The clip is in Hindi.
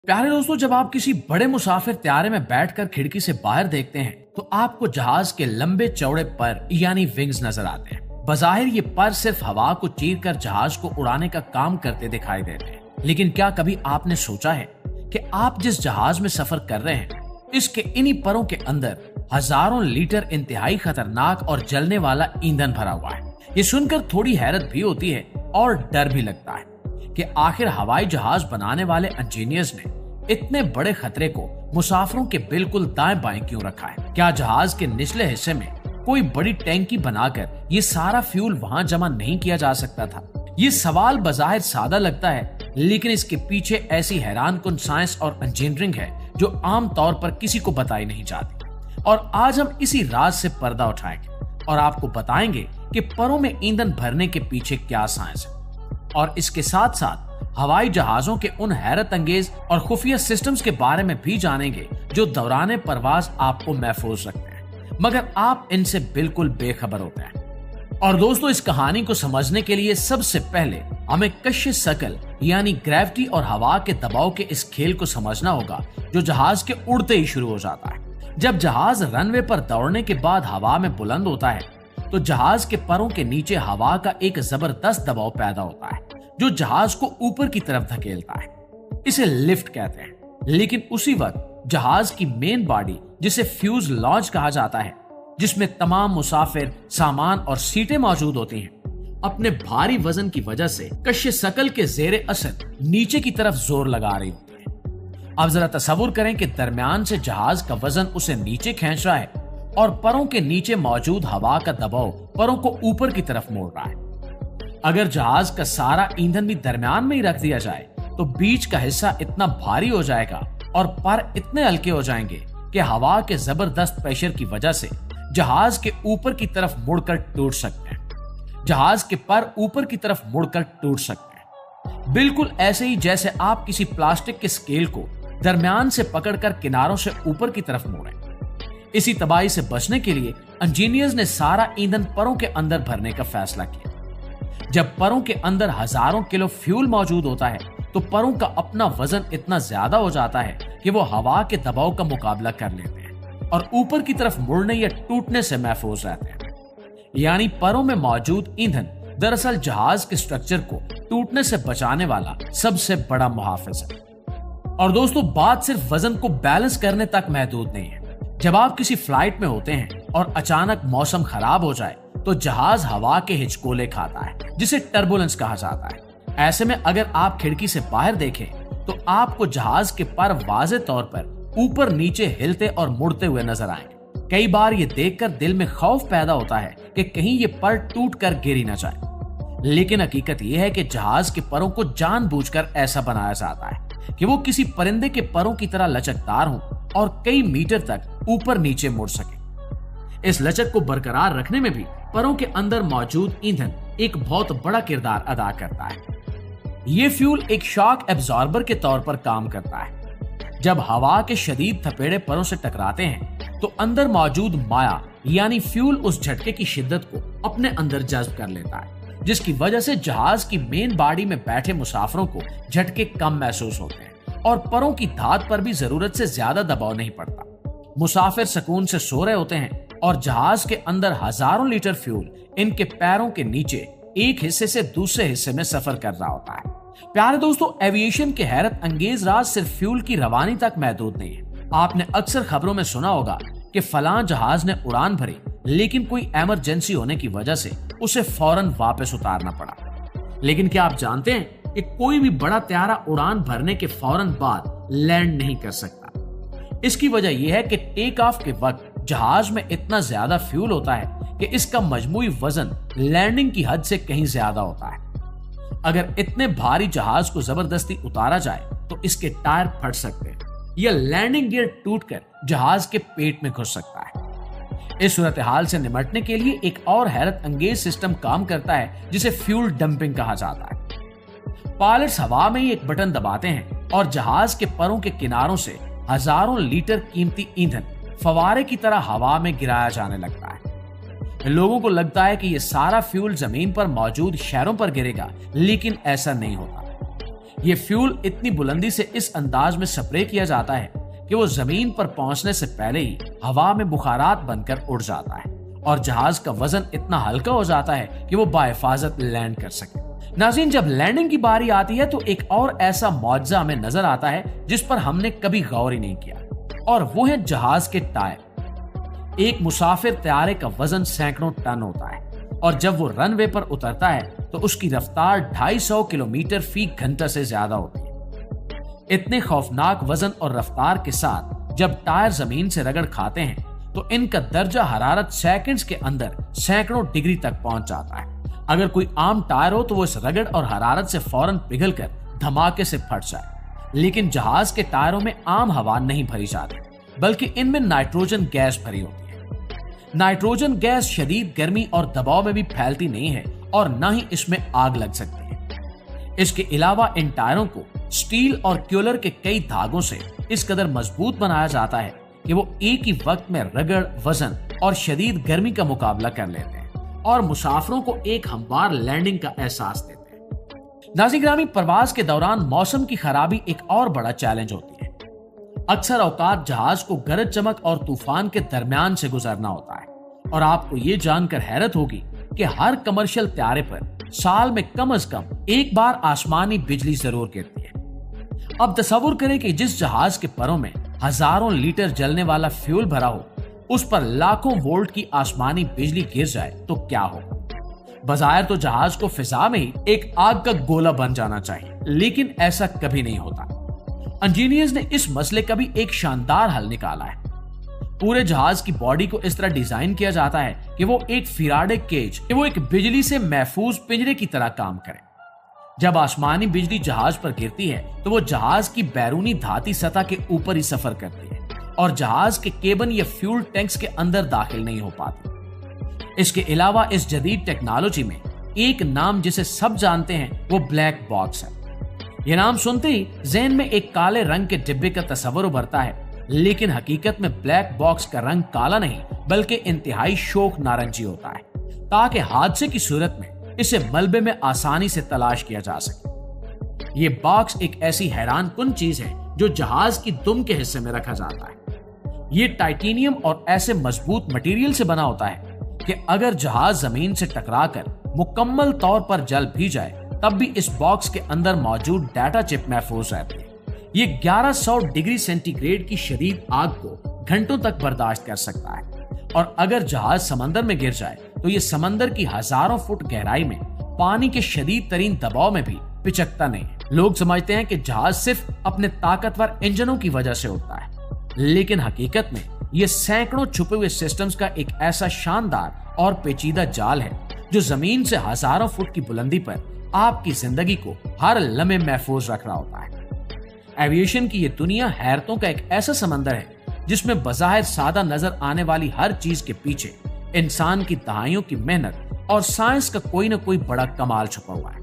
प्यारे दोस्तों, जब आप किसी बड़े मुसाफिर त्यारे में बैठकर खिड़की से बाहर देखते हैं तो आपको जहाज के लंबे चौड़े पर यानी विंग्स नजर आते हैं। बज़ाहिर ये पर सिर्फ हवा को चीरकर जहाज को उड़ाने का काम करते दिखाई देते हैं, लेकिन क्या कभी आपने सोचा है कि आप जिस जहाज में सफर कर रहे हैं इसके इन्हीं परों के अंदर हजारों लीटर इंतहाई खतरनाक और जलने वाला ईंधन भरा हुआ है। ये सुनकर थोड़ी हैरत भी होती है और डर भी लगता है कि आखिर हवाई जहाज बनाने वाले इंजीनियर्स ने इतने बड़े खतरे को मुसाफिरों के बिल्कुल दाएं बाएं क्यों रखा है। क्या जहाज के निचले हिस्से में कोई बड़ी टैंकी बनाकर ये सारा फ्यूल वहां जमा नहीं किया जा सकता था? ये सवाल बज़ाहिर सादा लगता है, लेकिन इसके पीछे ऐसी हैरानकुन साइंस और इंजीनियरिंग है जो आम तौर पर किसी को बताई नहीं जाती। और आज हम इसी राज से पर्दा उठाएंगे और आपको बताएंगे कि परों में ईंधन भरने के पीछे क्या साइंस है, और इसके साथ साथ हवाई जहाजों के उन हैरत अंगेज और खुफिया सिस्टम्स के बारे में भी जानेंगे जो दौरान परवाज आपको महफूज रखते हैं, मगर आप इनसे बिल्कुल बेखबर होते हैं। और दोस्तों, इस कहानी को समझने के लिए सबसे पहले हमें कश्य शकल यानी ग्रेविटी और हवा के दबाव के इस खेल को समझना होगा जो जहाज के उड़ते ही शुरू हो जाता है। जब जहाज रनवे पर दौड़ने के बाद हवा में बुलंद होता है तो जहाज के परों के नीचे हवा का एक जबरदस्त दबाव पैदा होता है जो जहाज को ऊपर की तरफ धकेलता है। इसे लिफ्ट कहते हैं। लेकिन उसी वक्त जहाज की मेन बॉडी, जिसे फ्यूज लॉन्च कहा जाता है, जिसमें तमाम मुसाफिर, सामान और सीटें मौजूद होती हैं, अपने भारी वजन की वजह से कश्य शकल के जेरे असर नीचे की तरफ जोर लगा रही होती है। अब जरा तसव्वुर करें कि दरमियान से जहाज का वजन उसे नीचे खींच रहा है और परों के नीचे मौजूद हवा का दबाव परों को ऊपर की तरफ मोड़ रहा है। अगर जहाज का सारा ईंधन भी दरमियान में ही रख दिया जाए तो बीच का हिस्सा इतना भारी हो जाएगा और पर इतने हल्के हो जाएंगे कि हवा के जबरदस्त प्रेशर की वजह से जहाज के ऊपर की तरफ मुड़कर टूट सकते हैं। जहाज के पर ऊपर की तरफ मुड़कर टूट सकते हैं, बिल्कुल ऐसे ही जैसे आप किसी प्लास्टिक के स्केल को दरमियान से पकड़कर किनारों से ऊपर की तरफ मोड़ें। इसी तबाही से बचने के लिए इंजीनियर्स ने सारा ईंधन परों के अंदर भरने का फैसला किया। जब परों के अंदर हजारों किलो फ्यूल मौजूद होता है तो परों का अपना वजन इतना ज्यादा हो जाता है कि वो हवा के दबाव का मुकाबला कर लेते हैं और ऊपर की तरफ मुड़ने या टूटने से महफूज रहते हैं। यानी परों में मौजूद ईंधन दरअसल जहाज के स्ट्रक्चर को टूटने से बचाने वाला सबसे बड़ा मुहाफिज है। और दोस्तों, बात सिर्फ वजन को बैलेंस करने तक महदूद नहीं है। जब आप किसी फ्लाइट में होते हैं और अचानक मौसम खराब हो जाए तो जहाज हवा के हिचकोले खाता है, जिसे टर्बुलेंस कहा जाता है। ऐसे में अगर आप खिड़की से बाहर देखें तो आपको जहाज के पर वाज़े तौर पर ऊपर नीचे हिलते और मुड़ते हुए नजर आएंगे। कई बार ये देखकर दिल में खौफ पैदा होता है कि कहीं ये पर टूट कर गिर ही न जाए। लेकिन हकीकत यह है कि जहाज के परों को जानबूझकर ऐसा बनाया जाता है कि वो किसी परिंदे के परों की तरह लचकदार हों और कई मीटर तक ऊपर नीचे मुड़ सके। इस लचक को बरकरार रखने में भी परों के अंदर मौजूद ईंधन एक बहुत बड़ा किरदार अदा करता है। ये फ्यूल एक शॉक एब्जॉर्बर के तौर पर काम करता है। जब हवा के शदीद थपेड़े परों से टकराते हैं तो अंदर मौजूद माया यानी फ्यूल उस झटके की शिद्दत को अपने अंदर जज्ब कर लेता है, जिसकी वजह से जहाज की मेन बॉडी में बैठे मुसाफिरों को झटके कम महसूस होते हैं और परों की धात पर भी जरूरत से ज्यादा दबाव नहीं पड़ता। मुसाफिर सुकून से सो रहे होते हैं और जहाज के अंदर हजारों लीटर फ्यूल इनके पैरों के नीचे एक हिस्से से दूसरे हिस्से में सफर कर रहा होता है। प्यारे दोस्तों, एविएशन के हैरत अंगेज राज सिर्फ फ्यूल की रवानी तक महदूद नहीं है। आपने अक्सर खबरों में सुना होगा कि फलां जहाज ने उड़ान भरी, लेकिन कोई इमरजेंसी होने की वजह से उसे फौरन वापस उतारना पड़ा। लेकिन क्या आप जानते हैं कि कोई भी बड़ा त्यारा उड़ान भरने के फौरन बाद लैंड नहीं कर सकता। इसकी वजह यह है कि टेक ऑफ के वक्त जहाज में इतना ज्यादा फ्यूल होता है कि इसका मजमूई वजन लैंडिंग की हद से कहीं ज्यादा होता है। अगर इतने भारी जहाज को जबरदस्ती उतारा जाए तो इसके टायर फट सकते हैं या लैंडिंग गियर टूटकर जहाज के पेट में घुस सकता है। इस सूरत हाल से निपटने के लिए एक और हैरत अंगेज सिस्टम काम करता है जिसे फ्यूल डंपिंग कहा जाता है। पायलट्स हवा में ही एक बटन दबाते हैं और जहाज के परों के किनारों से हजारों लीटर कीमती ईंधन फवारे की तरह हवा में गिराया जाने लगता है। लोगों को लगता है कि यह सारा फ्यूल जमीन पर मौजूद शहरों पर गिरेगा, लेकिन ऐसा नहीं होता। ये फ्यूल इतनी बुलंदी से इस अंदाज में स्प्रे किया जाता है कि वो जमीन पर पहुंचने से पहले ही हवा में बुखारात बनकर उड़ जाता है और जहाज का वजन इतना हल्का हो जाता है कि वो बाहिफाजत लैंड कर सके। नाज़रीन, जब लैंडिंग की बारी आती है तो एक और ऐसा मौजज़ा हमें नजर आता है जिस पर हमने कभी गौर ही नहीं किया, और वो है जहाज के टायर। एक मुसाफिर त्यारे का वजन सैकड़ों टन होता है और जब वो रनवे पर उतरता है तो उसकी रफ्तार 250 किलोमीटर फी घंटा से ज्यादा होती है। इतने खौफनाक वजन और रफ्तार के साथ जब टायर जमीन से रगड़ खाते हैं तो इनका दर्जा हरारत सेकंड्स के अंदर सैकड़ों डिग्री तक पहुंच जाता है। अगर कोई आम टायर हो तो वो इस रगड़ और हरारत से फौरन पिघलकर धमाके से फट जाए, लेकिन जहाज के टायरों में आम हवा नहीं भरी जाती, बल्कि इनमें नाइट्रोजन गैस भरी होती है। नाइट्रोजन गैस शदीद गर्मी और दबाव में भी फैलती नहीं है और न ही इसमें आग लग सकती है। इसके अलावा इन टायरों को स्टील और क्यूलर के कई धागों से इस कदर मजबूत बनाया जाता है कि वो एक ही वक्त में रगड़, वजन और शदीद गर्मी का मुकाबला कर लेते हैं और मुसाफिरों को एक हमवार लैंडिंग का एहसास देते हैं। नाज़रीन गिरामी, परवाज के दौरान मौसम की खराबी एक और बड़ा चैलेंज होती है। अक्सर औकात जहाज को गरज चमक और तूफान के दरमियान से गुजरना होता है और आपको ये जानकर हैरत होगी कि हर कमर्शियल त्यारे पर साल में कम से कम एक बार आसमानी बिजली जरूर गिरती है। अब तस्वुर करें कि जिस जहाज के परों में हजारों लीटर जलने वाला फ्यूल भरा हो, उस पर लाखों वोल्ट की आसमानी बिजली गिर जाए तो क्या हो। बज़ाहिर तो जहाज को फिजा में ही एक आग का गोला बन जाना चाहिए, लेकिन ऐसा कभी नहीं होता। इंजीनियर्स ने इस मसले का भी एक शानदार हल निकाला है। पूरे जहाज की बॉडी को इस तरह डिजाइन किया जाता है कि वो एक फिराडे केज, वो एक बिजली से महफूज पिंजरे की तरह काम करे। जब आसमानी बिजली जहाज पर गिरती है तो वो जहाज की बैरूनी धाती सतह के ऊपर ही सफर करती है और जहाज के केबन या फ्यूल टैंक्स के अंदर दाखिल नहीं हो पाती। इसके अलावा इस जदीद टेक्नोलॉजी में एक नाम जिसे सब जानते हैं वो ब्लैक बॉक्स है। यह नाम सुनते ही ज़हन में एक काले रंग के डिब्बे का तस्वर उभरता है, लेकिन हकीकत में ब्लैक बॉक्स का रंग काला नहीं बल्कि इंतहाई शोख नारंगी होता है, ताकि हादसे की सूरत में इसे मलबे में आसानी से तलाश किया जा सके। ये बॉक्स एक ऐसी हैरानकुन चीज है जो जहाज की दुम के हिस्से में रखा जाता है। ये टाइटेनियम और ऐसे मजबूत मटेरियल से बना होता है कि अगर जहाज जमीन से टकराकर मुकम्मल तौर पर जल भी जाए तब भी इस बॉक्स के अंदर मौजूद डाटा चिप महफूज रहती है। ये 1100 डिग्री सेंटीग्रेड की शदीद आग को घंटों तक बर्दाश्त कर सकता है और अगर जहाज समंदर में गिर जाए तो ये समंदर की हजारों फुट गहराई में पानी के शदीद तरीन दबाव में भी पिचकता नहीं है। लोग समझते हैं कि जहाज सिर्फ अपने ताकतवर इंजनों की वजह से उड़ता है, लेकिन हकीकत में ये सैकड़ों छुपे हुए सिस्टम्स का एक ऐसा शानदार और पेचीदा जाल है जो जमीन से हजारों फुट की बुलंदी पर आपकी जिंदगी को हर लम्हे महफूज रख रहा होता है। एविएशन की ये दुनिया हैरतों का एक ऐसा समंदर है जिसमें बज़ाहिर सादा नजर आने वाली हर चीज के पीछे इंसान की दहाइयों की मेहनत और साइंस का कोई न कोई बड़ा कमाल छुपा हुआ है।